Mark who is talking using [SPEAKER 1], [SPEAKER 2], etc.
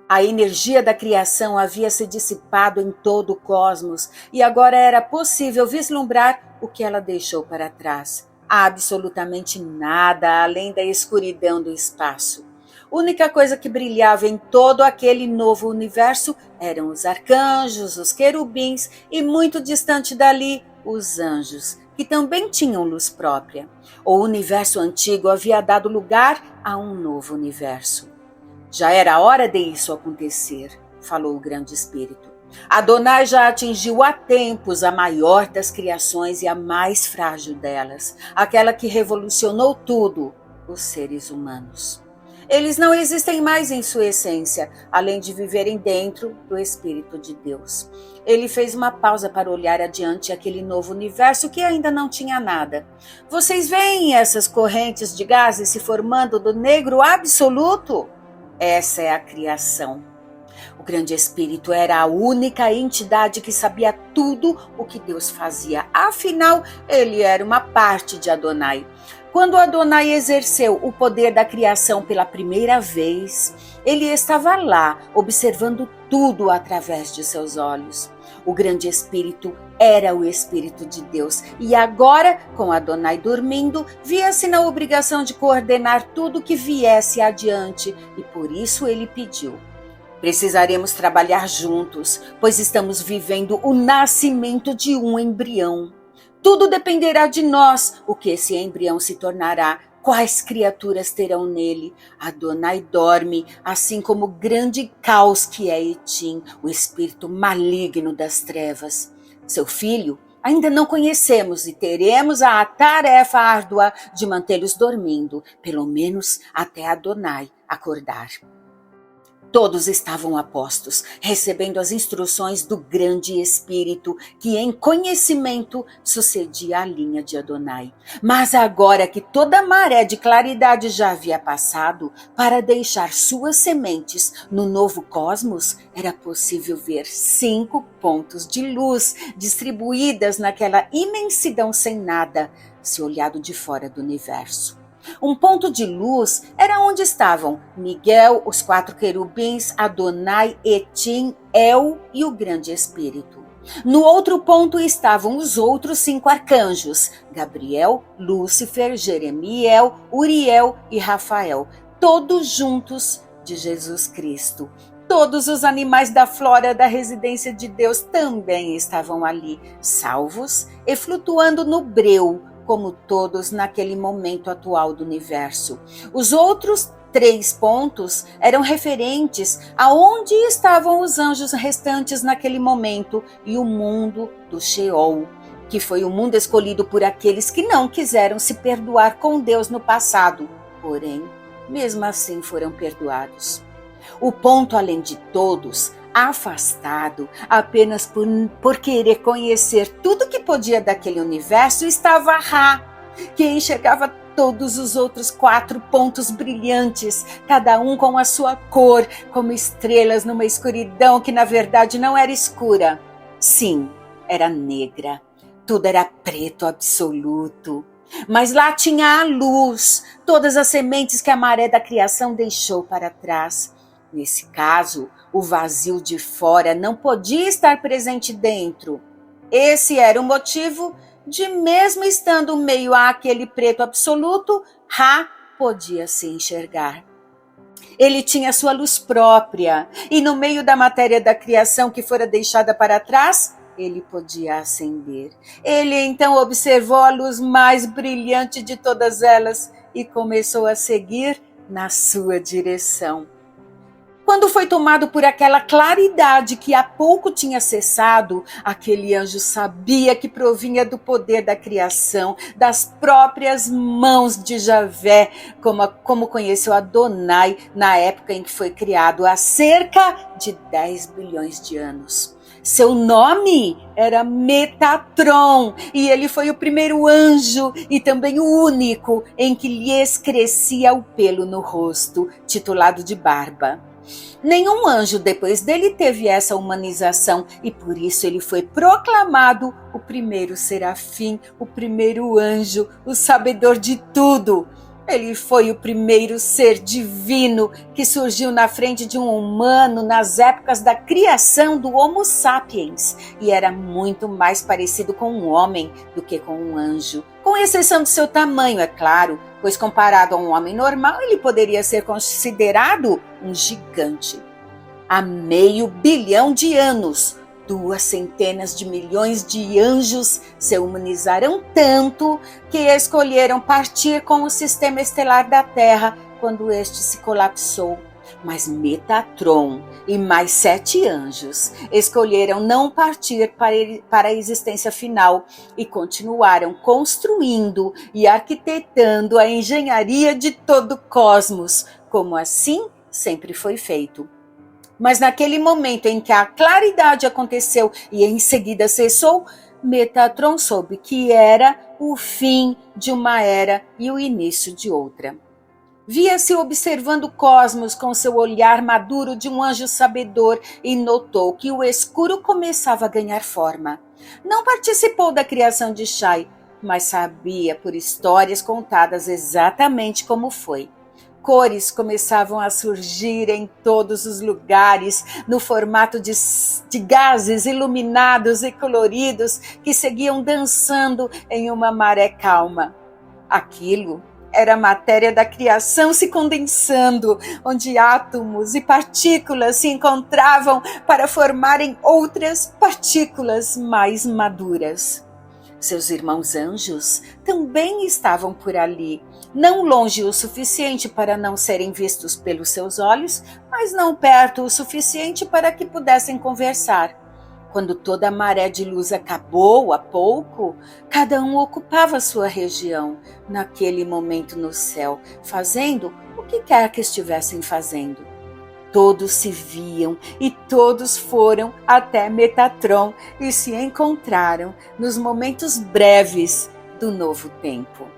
[SPEAKER 1] A energia da criação havia se dissipado em todo o cosmos e agora era possível vislumbrar o que ela deixou para trás. Absolutamente nada além da escuridão do espaço. A única coisa que brilhava em todo aquele novo universo eram os arcanjos, os querubins e, muito distante dali, os anjos, que também tinham luz própria. O universo antigo havia dado lugar a um novo universo. Já era hora de isso acontecer, falou o grande espírito. Adonai já atingiu há tempos a maior das criações e a mais frágil delas, aquela que revolucionou tudo, os seres humanos. Eles não existem mais em sua essência, além de viverem dentro do Espírito de Deus. Ele fez uma pausa para olhar adiante aquele novo universo que ainda não tinha nada. Vocês veem essas correntes de gases se formando do negro absoluto? Essa é a criação. O grande espírito era a única entidade que sabia tudo o que Deus fazia. Afinal, ele era uma parte de Adonai. Quando Adonai exerceu o poder da criação pela primeira vez, ele estava lá, observando tudo através de seus olhos. O grande espírito era o Espírito de Deus e agora, com Adonai dormindo, via-se na obrigação de coordenar tudo que viesse adiante e por isso ele pediu: precisaremos trabalhar juntos, pois estamos vivendo o nascimento de um embrião. Tudo dependerá de nós, o que esse embrião se tornará, quais criaturas terão nele. Adonai dorme, assim como o grande caos que é Etim, o espírito maligno das trevas. Seu filho ainda não conhecemos e teremos a tarefa árdua de mantê-los dormindo, pelo menos até Adonai acordar. Todos estavam a postos, recebendo as instruções do grande espírito, que em conhecimento sucedia a linha de Adonai. Mas agora que toda a maré de claridade já havia passado, para deixar suas sementes no novo cosmos, era possível ver 5 pontos de luz distribuídas naquela imensidão sem nada, se olhado de fora do universo. Um ponto de luz era onde estavam Miguel, os 4 querubins, Adonai, Etim, El e o grande espírito. No outro ponto estavam os outros 5 arcanjos, Gabriel, Lúcifer, Jeremiel, Uriel e Rafael, todos juntos de Jesus Cristo. Todos os animais da flora da residência de Deus também estavam ali, salvos e flutuando no breu, como todos naquele momento atual do universo. Os outros 3 pontos eram referentes a onde estavam os anjos restantes naquele momento e o mundo do Sheol, que foi o mundo escolhido por aqueles que não quiseram se perdoar com Deus no passado, porém, mesmo assim foram perdoados. O ponto além de todos, afastado apenas por querer conhecer tudo que podia daquele universo, estava Ra, que enxergava todos os outros 4 pontos brilhantes, cada um com a sua cor, como estrelas numa escuridão que na verdade não era escura. Sim, era negra. Tudo era preto absoluto. Mas lá tinha a luz, todas as sementes que a maré da criação deixou para trás. Nesse caso, o vazio de fora não podia estar presente dentro. Esse era o motivo de, mesmo estando meio àquele preto absoluto, Ra podia se enxergar. Ele tinha sua luz própria, e no meio da matéria da criação que fora deixada para trás, ele podia acender. Ele então observou a luz mais brilhante de todas elas e começou a seguir na sua direção. Quando foi tomado por aquela claridade que há pouco tinha cessado, aquele anjo sabia que provinha do poder da criação, das próprias mãos de Javé, como conheceu Adonai na época em que foi criado, há cerca de 10 bilhões de anos. Seu nome era Metatron, e ele foi o primeiro anjo e também o único em que lhes crescia o pelo no rosto, titulado de barba. Nenhum anjo depois dele teve essa humanização e por isso ele foi proclamado o primeiro serafim, o primeiro anjo, o sabedor de tudo. Ele foi o primeiro ser divino que surgiu na frente de um humano nas épocas da criação do Homo sapiens e era muito mais parecido com um homem do que com um anjo, com exceção de seu tamanho, é claro, pois comparado a um homem normal, ele poderia ser considerado um gigante. Há 500 bilhão de anos, 2 centenas de milhões de anjos se humanizaram tanto que escolheram partir com o sistema estelar da Terra quando este se colapsou. Mas Metatron e mais 7 anjos escolheram não partir para a existência final e continuaram construindo e arquitetando a engenharia de todo o cosmos, como assim sempre foi feito. Mas naquele momento em que a claridade aconteceu e em seguida cessou, Metatron soube que era o fim de uma era e o início de outra. Via-se observando o cosmos com seu olhar maduro de um anjo sabedor e notou que o escuro começava a ganhar forma. Não participou da criação de Shai, mas sabia por histórias contadas exatamente como foi. Cores começavam a surgir em todos os lugares, no formato de gases iluminados e coloridos que seguiam dançando em uma maré calma. Aquilo era a matéria da criação se condensando, onde átomos e partículas se encontravam para formarem outras partículas mais maduras. Seus irmãos anjos também estavam por ali, não longe o suficiente para não serem vistos pelos seus olhos, mas não perto o suficiente para que pudessem conversar. Quando toda a maré de luz acabou há pouco, cada um ocupava sua região, naquele momento no céu, fazendo o que quer que estivessem fazendo. Todos se viam e todos foram até Metatron e se encontraram nos momentos breves do novo tempo.